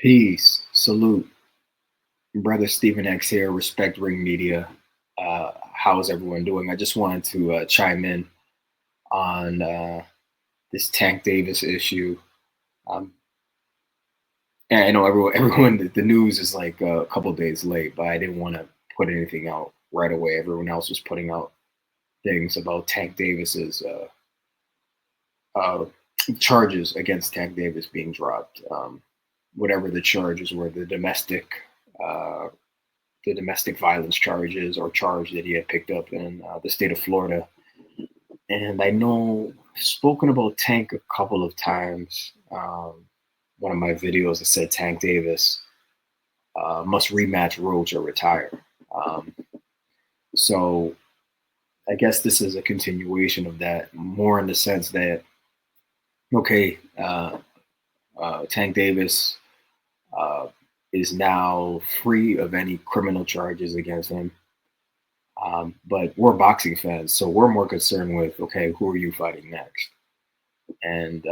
Peace, salute, brother Stephen X here, respectringmedia. How's everyone doing? I just wanted to chime in on this Tank Davis issue. Um, and I know everyone, the news is like a couple days late, but I didn't want to put anything out right away. Everyone else was putting out things about Tank Davis's uh, charges against Tank Davis being dropped. Whatever the charges were, uh, the domestic violence charges or charge that he had picked up in the state of Florida. And I know I've spoken about Tank a couple of times. One of my videos that said Tank Davis must rematch Roach or retire. Um, so I guess this is a continuation of that, more in the sense that, okay, Tank Davis uh, is now free of any criminal charges against him. But we're boxing fans, so we're more concerned with, okay, who are you fighting next? And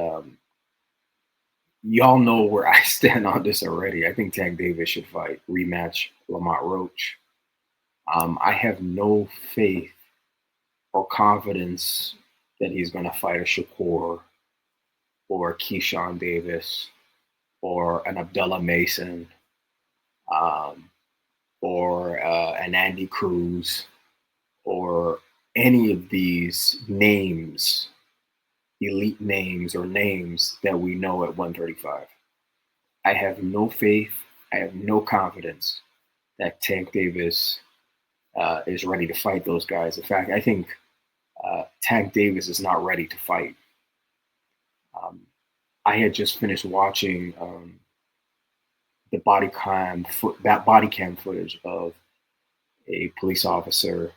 y'all know where I stand on this already. I think Tank Davis should fight, rematch Lamont Roach. I have no faith or confidence that he's going to fight a Shakur or Keyshawn Davis or an Abdullah Mason um, or an Andy Cruz or any of these names, elite names or names that we know at 135. I have no faith. I have no confidence that Tank Davis is ready to fight those guys. In fact, I think Tank Davis is not ready to fight. Um, I had just finished watching that body cam footage of a police officer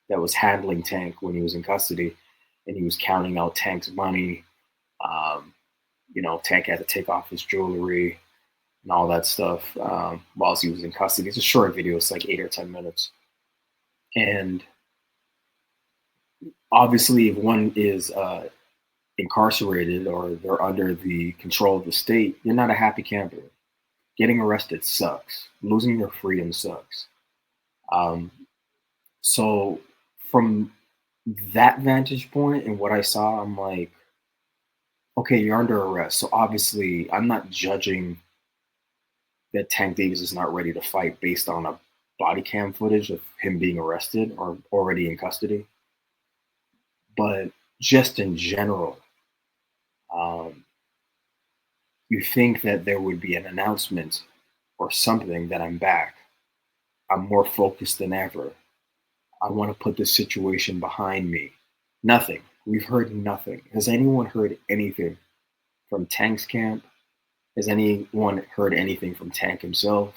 that was handling Tank when he was in custody, and he was counting out Tank's money. Um, Tank had to take off his jewelry and all that stuff whilst he was in custody. It's a short video; it's like 8 or 10 minutes. And obviously, if one is incarcerated or they're under the control of the state, you're not a happy camper. Getting arrested sucks. Losing your freedom sucks. Um, so, from that vantage point and what I saw, I'm like, okay, you're under arrest. So obviously, I'm not judging that Tank Davis is not ready to fight based on a body cam footage of him being arrested or already in custody. But just in general, um, you think that there would be an announcement or something that I'm back. I'm more focused than ever. I want to put this situation behind me. Nothing. We've heard nothing. Has anyone heard anything from Tank's camp? Has anyone heard anything from Tank himself?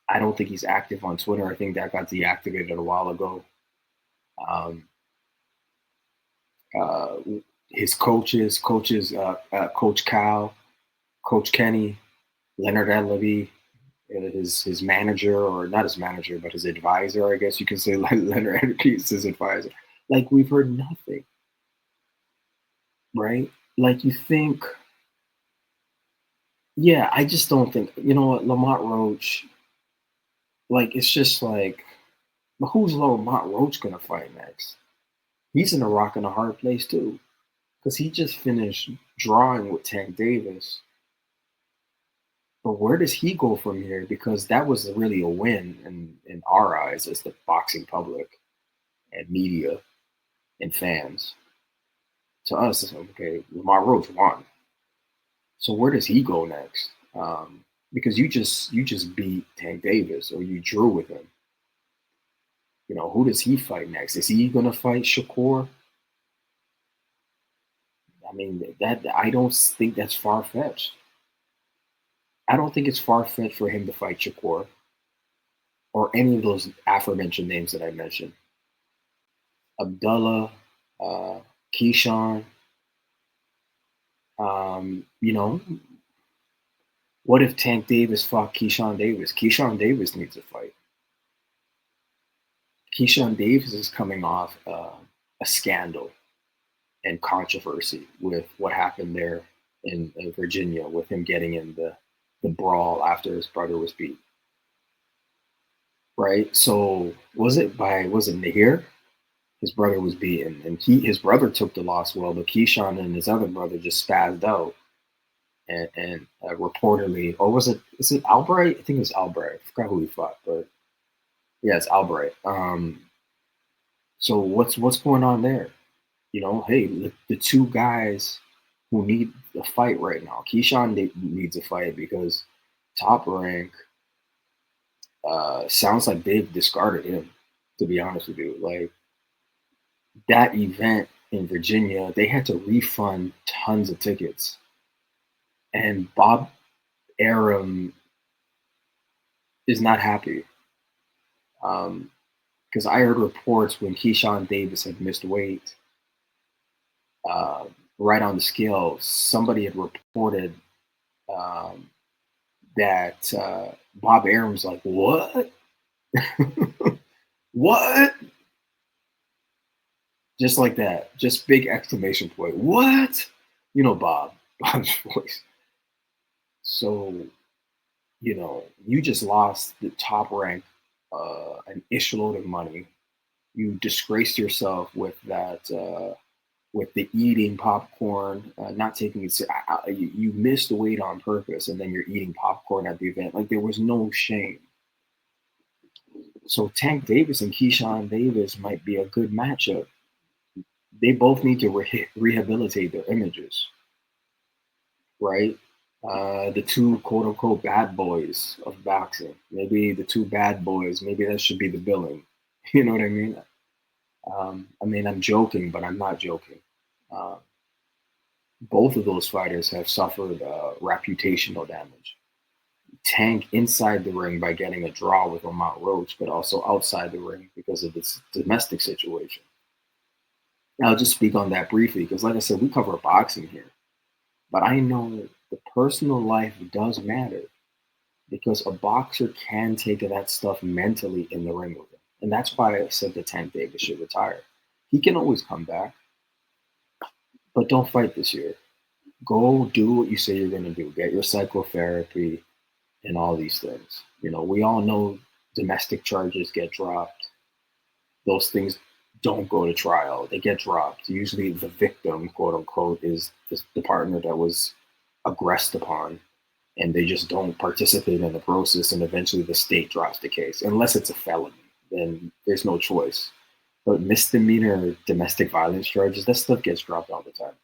I don't think he's active on Twitter. I think that got deactivated a while ago. Um, uh, his Coach Cal, Coach Kenny, Leonard Levy, his manager, or not his manager, but his advisor, I guess you can say. Leonard is his advisor. Like, we've heard nothing, right? Like, you think, yeah, I just don't think, you know what, Lamont Roach, like, it's just like, but who's Lamont Roach gonna fight next? He's in a rock and a hard place too, because he just finished drawing with Tank Davis. But where does he go from here? Because that was really a win in our eyes as the boxing public and media and fans. To us, it's okay, Lamar Roach won. So where does he go next? Because you just beat Tank Davis or you drew with him. Who does he fight next? Is he gonna fight Shakur? I mean, that I don't think that's far fetched. I don't think it's far fetched for him to fight Shakur or any of those aforementioned names that I mentioned. Abdullah, uh, Keyshawn. Um, you know, what if Tank Davis fought Keyshawn Davis? Keyshawn Davis needs a fight. Keyshawn Davis is coming off a scandal and controversy with what happened there in Virginia with him getting in the brawl after his brother was beat. Right. So was it Nahir? His brother was beaten, and his brother took the loss well, but Keyshawn and his other brother just spazzed out, and reportedly, or is it Albright? I think it was Albright. I forgot who he fought, but yeah, it's Albright. So what's going on there? Hey, the two guys who need a fight right now. Keyshawn needs a fight because Top Rank sounds like they've discarded him. To be honest with you, like that event in Virginia, they had to refund tons of tickets, and Bob Arum is not happy. Because I heard reports when Keyshawn Davis had missed weight, uh, right on the scale, somebody had reported um, that Bob Arum's like, what? What? Just like that. Just big exclamation point. What? Bob's voice. So, you just lost the Top Rank, an ishload of money. You disgraced yourself with that, with the eating popcorn, not taking it. You missed the weight on purpose, and then you're eating popcorn at the event. Like there was no shame. So Tank Davis and Keyshawn Davis might be a good matchup. They both need to rehabilitate their images, right? The two quote unquote bad boys of boxing. Maybe the two bad boys. Maybe that should be the billing. You know what I mean? I'm joking, but I'm not joking. Uh, both of those fighters have suffered reputational damage. Tank inside the ring by getting a draw with Lamont Roach, but also outside the ring because of this domestic situation. I'll just speak on that briefly because, like I said, we cover boxing here. But I know the personal life does matter because a boxer can take that stuff mentally in the ring with him. And that's why I said that Tank Davis should retire. He can always come back, but don't fight this year. Go do what you say you're going to do. Get your psychotherapy and all these things. We all know domestic charges get dropped. Those things don't go to trial. They get dropped. Usually the victim, quote unquote, is the partner that was aggressed upon, and they just don't participate in the process, and eventually the state drops the case. Unless it's a felony, then there's no choice. But misdemeanor domestic violence charges, that stuff gets dropped all the time.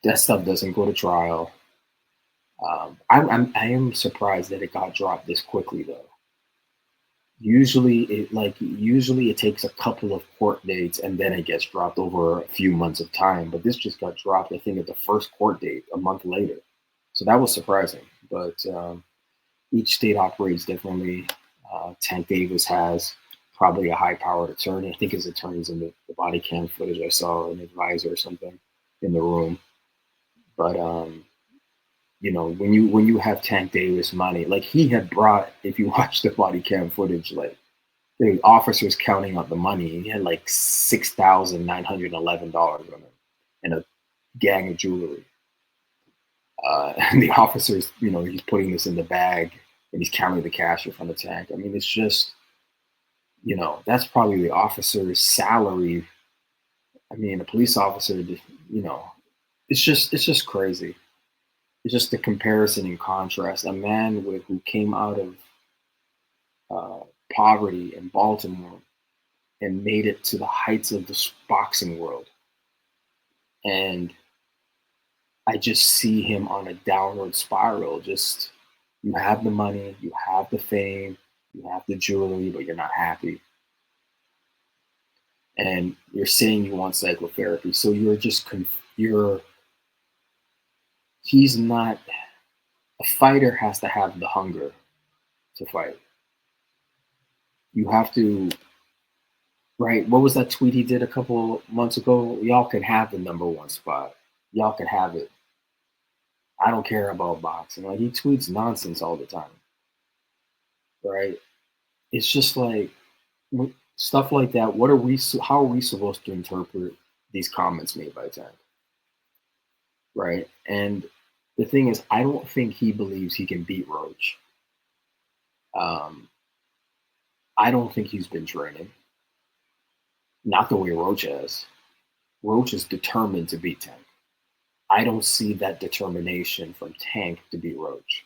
That stuff doesn't go to trial. I am surprised that it got dropped this quickly though. Usually it takes a couple of court dates and then it gets dropped over a few months of time. But this just got dropped, I think, at the first court date a month later. So that was surprising. But each state operates differently. Tank Davis has probably a high-powered attorney. I think his attorney's in the body cam footage. I saw an advisor or something in the room. But when you have Tank Davis money, like he had brought, if you watch the body cam footage, like the officers counting out the money, he had like $6,911 on him and a gang of jewelry. And the officers, he's putting this in the bag and he's counting the cash in front of Tank. I mean, it's just, that's probably the officer's salary. I mean, a police officer, it's just crazy. It's just the comparison and contrast. A man who came out of poverty in Baltimore and made it to the heights of the boxing world. And I just see him on a downward spiral. Just, you have the money, you have the fame, you have the jewelry, but you're not happy. And you're saying you want psychotherapy. So he's not, a fighter has to have the hunger to fight. You have to, right? What was that tweet he did a couple months ago? Y'all can have the number one spot. Y'all can have it. I don't care about boxing. Like, he tweets nonsense all the time, right? It's just like stuff like that. How are we supposed to interpret these comments made by Tank, right? And the thing is, I don't think he believes he can beat Roach. Um, I don't think he's been training, not the way Roach has. Roach is determined to beat Tank. I don't see that determination from Tank to beat Roach.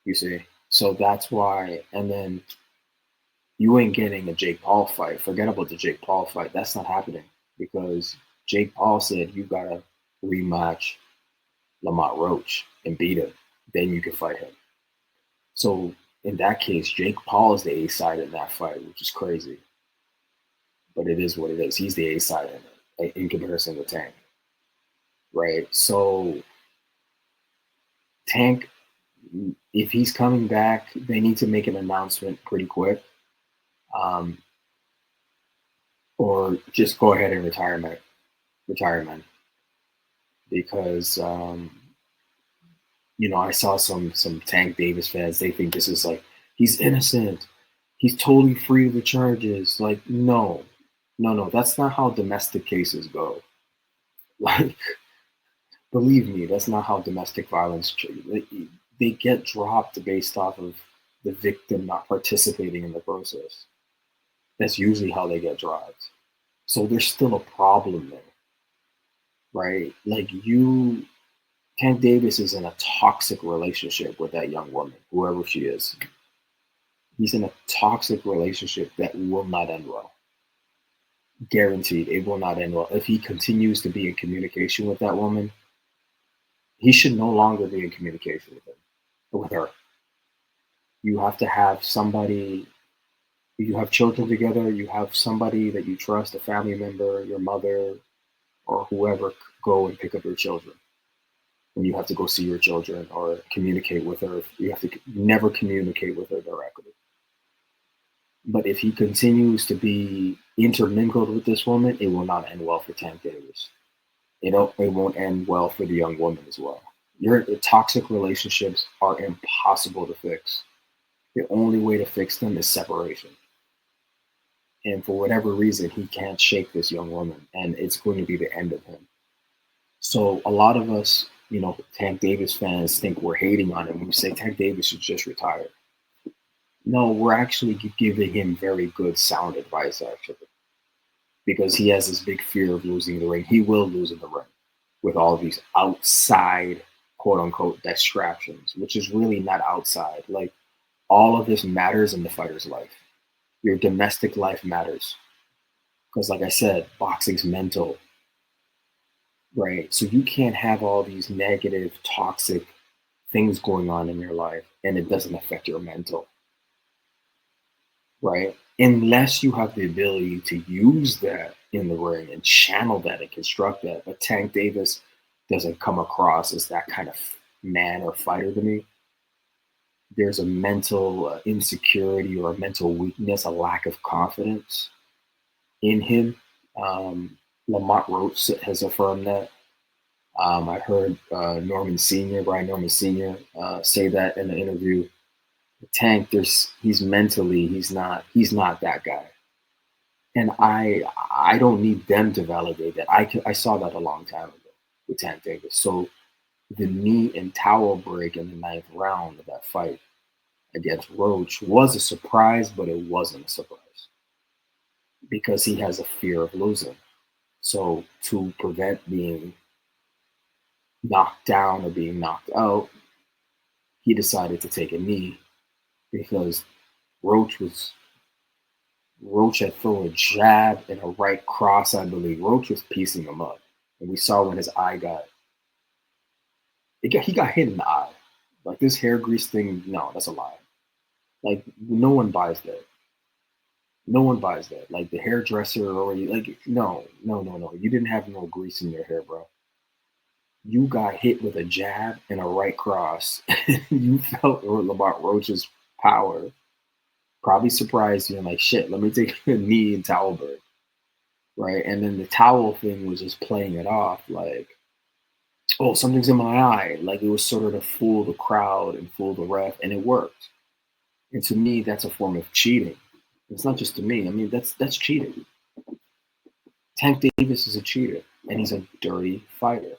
You see? So that's why, and then you ain't getting a Jake Paul fight. Forget about the Jake Paul fight. That's not happening because Jake Paul said you gotta rematch Lamont Roach and beat him. Then you can fight him. So in that case, Jake Paul is the A side in that fight, which is crazy. But it is what it is. He's the A side in it in comparison to Tank. Right? So Tank, if he's coming back, they need to make an announcement pretty quick. Or just go ahead and retirement, because I saw some Tank Davis fans. They think this is like he's innocent, he's totally free of the charges. Like no, that's not how domestic cases go. Like believe me, that's not how domestic violence. They get dropped based off of the victim not participating in the process. That's usually how they get dropped. So there's still a problem there, right? Like Tank Davis is in a toxic relationship with that young woman, whoever she is. He's in a toxic relationship that will not end well. Guaranteed, it will not end well. If he continues to be in communication with that woman, he should no longer be in communication with her. You have to have somebody. You have children together. You have somebody that you trust, a family member, your mother, or whoever, go and pick up your children. When you have to go see your children or communicate with her, you have to never communicate with her directly. But if he continues to be intermingled with this woman, it will not end well for Tank Davis. It won't end well for the young woman as well. Your toxic relationships are impossible to fix. The only way to fix them is separation. And for whatever reason, he can't shake this young woman, and it's going to be the end of him. So a lot of us, Tank Davis fans think we're hating on him when we say Tank Davis should just retire. No, we're actually giving him very good sound advice, actually, because he has this big fear of losing the ring. He will lose in the ring with all these outside, quote unquote, distractions, which is really not outside. Like all of this matters in the fighter's life. Your domestic life matters. Because like I said, boxing's mental. Right. So you can't have all these negative, toxic things going on in your life and it doesn't affect your mental. Right. Unless you have the ability to use that in the ring and channel that and construct that. But Tank Davis doesn't come across as that kind of man or fighter to me. There's a mental insecurity or a mental weakness, a lack of confidence in him. Lamont Roach has affirmed that. I heard Brian Norman Sr. Say that in an interview. Tank, he's mentally, he's not that guy, and I don't need them to validate that. I saw that a long time ago with Tank Davis. So the knee and towel break in the 9th round of that fight against Roach was a surprise, but it wasn't a surprise because he has a fear of losing. So to prevent being knocked down or being knocked out, he decided to take a knee because Roach had thrown a jab and a right cross, I believe. Roach was piecing him up. And we saw when his eye he got hit in the eye. Like this hair grease thing, no, that's a lie. Like no one buys that. No one buys that. Like the hairdresser already, like, no. You didn't have no grease in your hair, bro. You got hit with a jab and a right cross. You felt Lamont Roach's power. Probably surprised you, like, shit, let me take a knee and towel break. Right? And then the towel thing was just playing it off like, oh, something's in my eye. Like it was sort of to fool the crowd and fool the ref, and it worked. And to me, that's a form of cheating. It's not just to me. I mean, that's cheating. Tank Davis is a cheater, and he's a dirty fighter.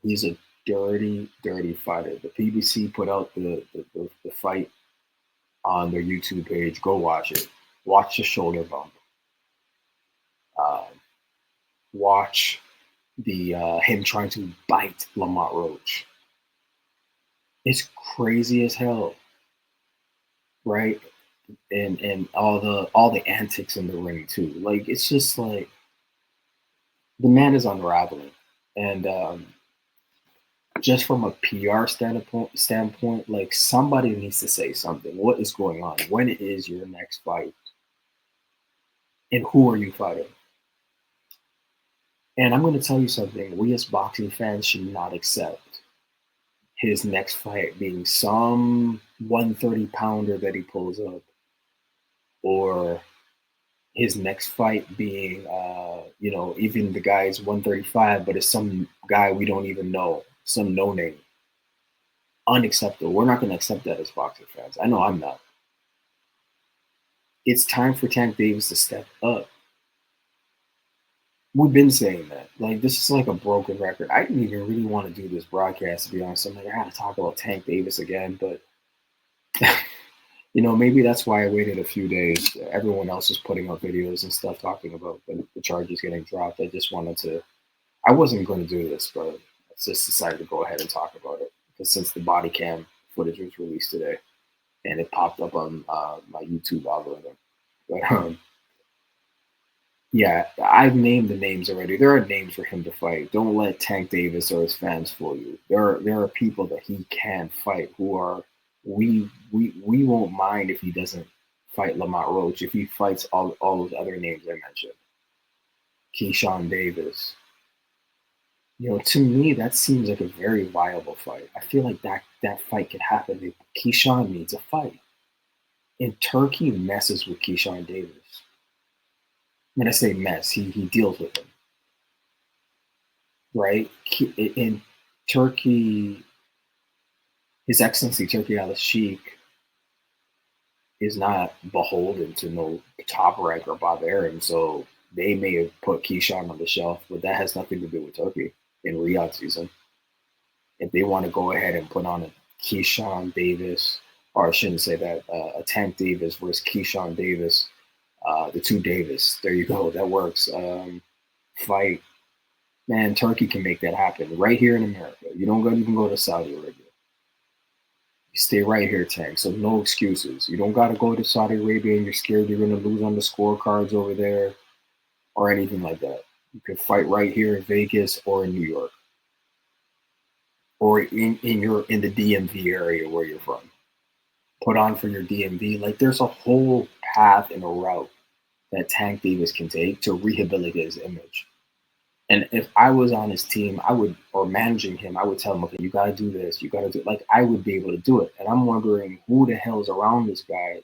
He's a dirty, dirty fighter. The PBC put out the fight on their YouTube page. Go watch it. Watch the shoulder bump. Uh, watch the him trying to bite Lamont Roach. It's crazy as hell, right? And all the antics in the ring too. Like it's just like the man is unraveling, and just from a PR standpoint, like somebody needs to say something. What is going on? When is your next fight? And who are you fighting? And I'm going to tell you something. We as boxing fans should not accept his next fight being some 130 pounder that he pulls up, or his next fight being, even the guy's 135, but it's some guy we don't even know, some no name. Unacceptable. We're not going to accept that as boxing fans. I know I'm not. It's time for Tank Davis to step up. We've been saying that. Like, this is like a broken record. I didn't even really want to do this broadcast, to be honest. I'm like, I got to talk about Tank Davis again, but maybe that's why I waited a few days. Everyone else was putting up videos and stuff talking about the charges getting dropped. I wasn't going to do this, but I just decided to go ahead and talk about it. Because since the body cam footage was released today and it popped up on my YouTube algorithm. But yeah, I've named the names already. There are names for him to fight. Don't let Tank Davis or his fans fool you. There are people that he can fight who are we won't mind if he doesn't fight Lamont Roach, if he fights all those other names I mentioned. Keyshawn Davis. To me, that seems like a very viable fight. I feel like that fight could happen. Keyshawn needs a fight. And Turkey messes with Keyshawn Davis. When I say mess, he deals with him. Right? In Turkey, His Excellency Turkey al-Sheikh is not beholden to no top rank or Bavarian, so they may have put Keyshawn on the shelf, but that has nothing to do with Turkey in Riyadh season. If they want to go ahead and put on a Keyshawn Davis, or I shouldn't say that, a Tank Davis versus Keyshawn Davis, the two Davis, there you go, that works. Fight, man, Turkey can make that happen right here in America. You don't even go to Saudi Arabia. You stay right here, Tank. So no excuses. You don't got to go to Saudi Arabia and you're scared you're going to lose on the scorecards over there or anything like that. You can fight right here in Vegas or in New York or in the DMV area where you're from. Put on for your DMV. Like there's a whole path and a route that Tank Davis can take to rehabilitate his image. And if I was on his team, or managing him, I would tell him, okay, you got to do this. You got to do, like, I would be able to do it. And I'm wondering who the hell's around this guy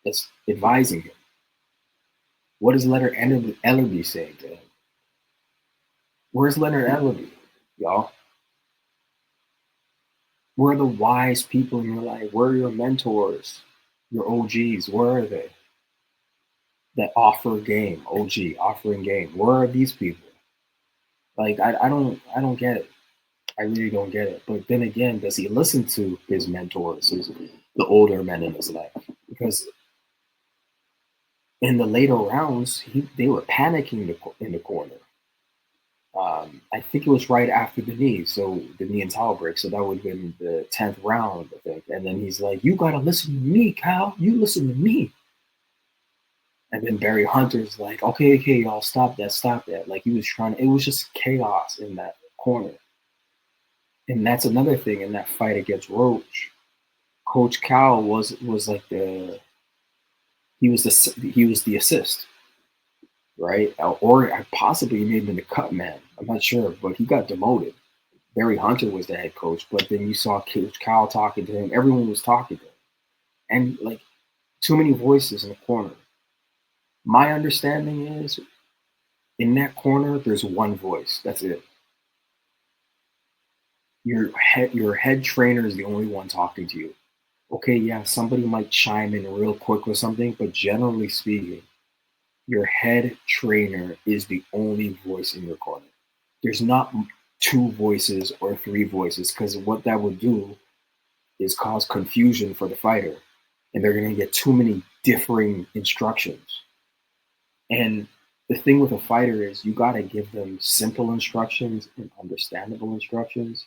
that's advising him. What is Leonard Ellerby saying to him? Where's Leonard Ellerby, y'all? Where are the wise people in your life? Where are your mentors, your OGs? Where are they? That offer game, OG, offering game. Where are these people? Like, I don't get it. I really don't get it. But then again, does he listen to his mentors, the older men in his life? Because in the later rounds, they were panicking in the corner. I think it was right after the knee, so the knee and towel break. So that would have been the 10th round, I think. And then he's like, "You gotta listen to me, Kyle. You listen to me." And then Barry Hunter's like, "Okay, y'all, stop that." Like he was it was just chaos in that corner. And that's another thing in that fight against Roach. Coach Cal was like he was the assist, right? Or possibly he may have been the cut man. I'm not sure, but he got demoted. Barry Hunter was the head coach, but then you saw Coach Cal talking to him. Everyone was talking to him, and like too many voices in the corner. My understanding is, in that corner, there's one voice. That's it. Your head trainer is the only one talking to you. Okay, yeah, somebody might chime in real quick with something, but generally speaking, Your head trainer is the only voice in your corner. There's not two voices or three voices, because what that would do is cause confusion for the fighter, and they're going to get too many differing instructions. And the thing with a fighter is you got to give them simple instructions and understandable instructions,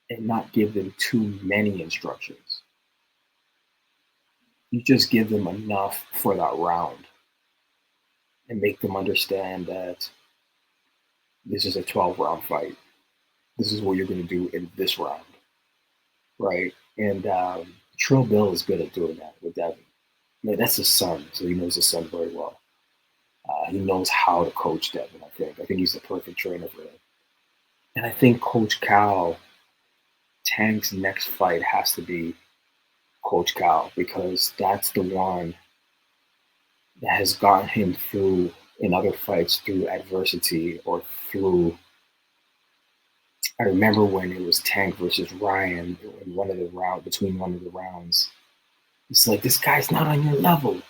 and not give them too many instructions. You just give them enough for that round and make them understand that this is a 12-round fight. This is what you're going to do in this round, right? And Trill Bill is good at doing that with Devin. That's his son, so he knows his son very well. He knows how to coach Devin, I think. I think he's the perfect trainer for him. And I think Coach Cal, Tank's next fight has to be Coach Cal, because that's the one that has gotten him through in other fights through adversity or through. I remember when it was Tank versus Ryan in one of the round between one of the rounds. It's like, this guy's not on your level.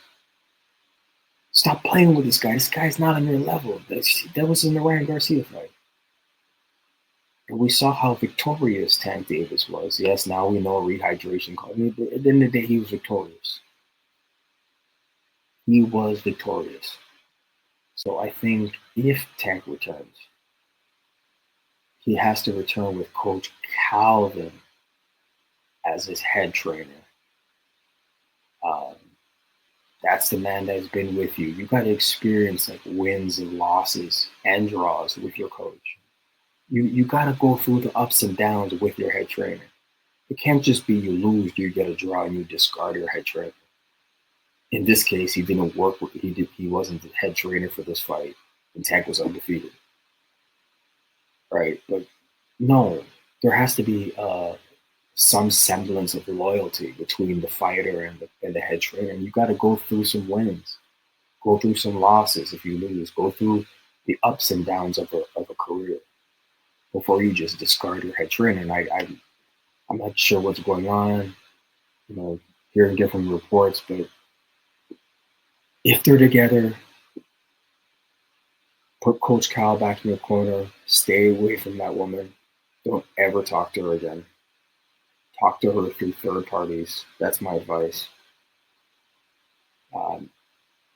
Stop playing with this guy. This guy's not on your level. That was in the Ryan Garcia fight. And we saw how victorious Tank Davis was. Yes, now we know a rehydration call. I mean, but at the end of the day, he was victorious. He was victorious. So I think if Tank returns, he has to return with Coach Calvin as his head trainer. That's the man that's been with you. You got to experience like wins and losses and draws with your coach. You got to go through the ups and downs with your head trainer. It can't just be you lose, you get a draw, and you discard your head trainer. In this case, he didn't work with. He wasn't the head trainer for this fight, and Tank was undefeated. Right, but no, there has to be some semblance of loyalty between the fighter and the head trainer. And you got to go through some wins, go through some losses if you lose, go through the ups and downs of a career before you just discard your head trainer. And I'm not sure what's going on, hearing different reports, but if they're together, put Coach Cal back in your corner, stay away from that woman. Don't ever talk to her again. Talk to her through third parties. That's my advice.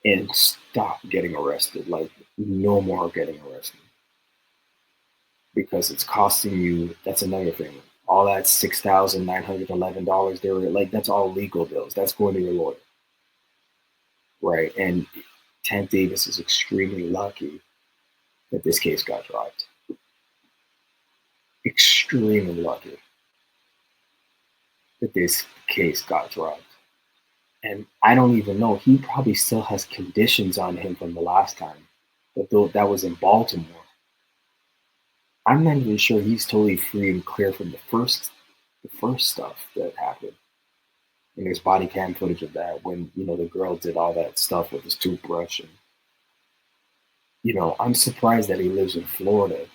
And stop getting arrested. Like, no more getting arrested. Because it's costing you, that's another thing. All that $6,911, they were like, that's all legal bills. That's going to your lawyer. Right. And Tank Davis is extremely lucky that this case got dropped. Extremely lucky that this case got dropped. And I don't even know. He probably still has conditions on him from the last time. But that was in Baltimore. I'm not even sure he's totally free and clear from the first stuff that happened. And there's body cam footage of that when, the girl did all that stuff with his toothbrush. And, I'm surprised that he lives in Florida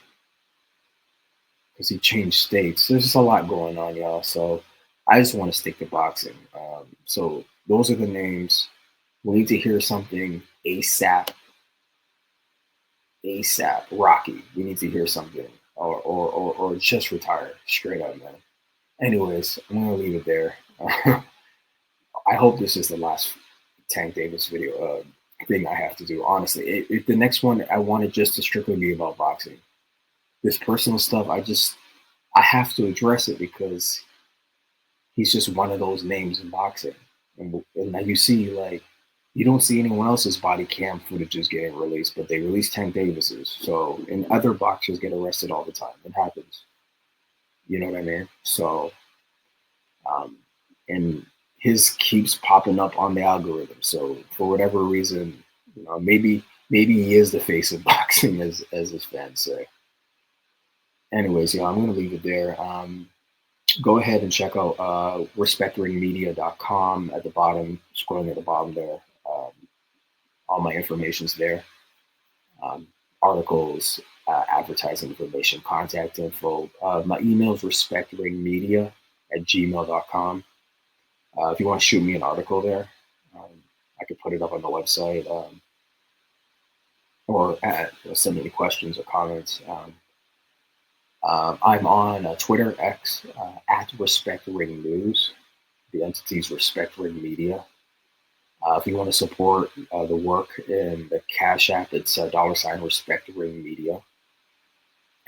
because he changed states. There's just a lot going on, y'all. So I just want to stick to boxing. So those are the names. We need to hear something ASAP. ASAP. Rocky. We need to hear something. Or just retire. Straight up, man. Anyways, I'm going to leave it there. I hope this is the last Tank Davis video thing I have to do. Honestly, if the next one, I want it just to strictly be about boxing. This personal stuff, I have to address it because he's just one of those names in boxing. And now you see, like, you don't see anyone else's body cam footages getting released, but they release Tank Davis's. So, and other boxers get arrested all the time. It happens. You know what I mean? So, and his keeps popping up on the algorithm. So for whatever reason, maybe he is the face of boxing, as his fans say. Anyways, I'm going to leave it there. Go ahead and check out respectringmedia.com at the bottom, scrolling at the bottom there. All my information's there. Articles, advertising information, contact info. My email is respectringmedia@gmail.com. If you want to shoot me an article there, I could put it up on the website. or send any questions or comments. I'm on Twitter, X, at respectringnews. The entity's respectringmedia. If you want to support the work in the Cash App, it's $respectringmedia.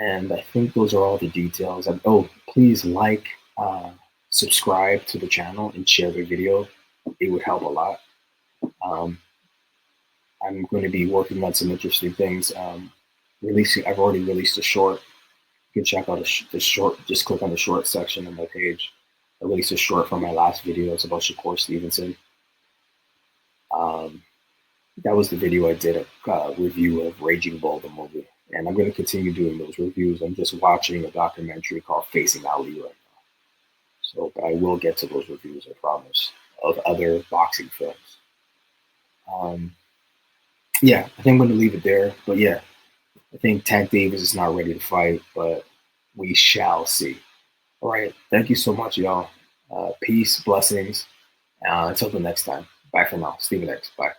And I think those are all the details. And, please like, subscribe to the channel, and share the video. It would help a lot. I'm going to be working on some interesting things. I've already released a short. You can check out the short. Just click on the short section on my page. I released a short from my last video. It's about Shakur Stevenson. That was the video I did a review of Raging Bull, the movie. And I'm going to continue doing those reviews. I'm just watching a documentary called Facing Ali right now. So, but I will get to those reviews, I promise, of other boxing films. Yeah, I think I'm going to leave it there. But yeah, I think Tank Davis is not ready to fight, but we shall see. All right. Thank you so much, y'all. Peace, blessings. Until the next time. Bye for now. Steven X. Bye.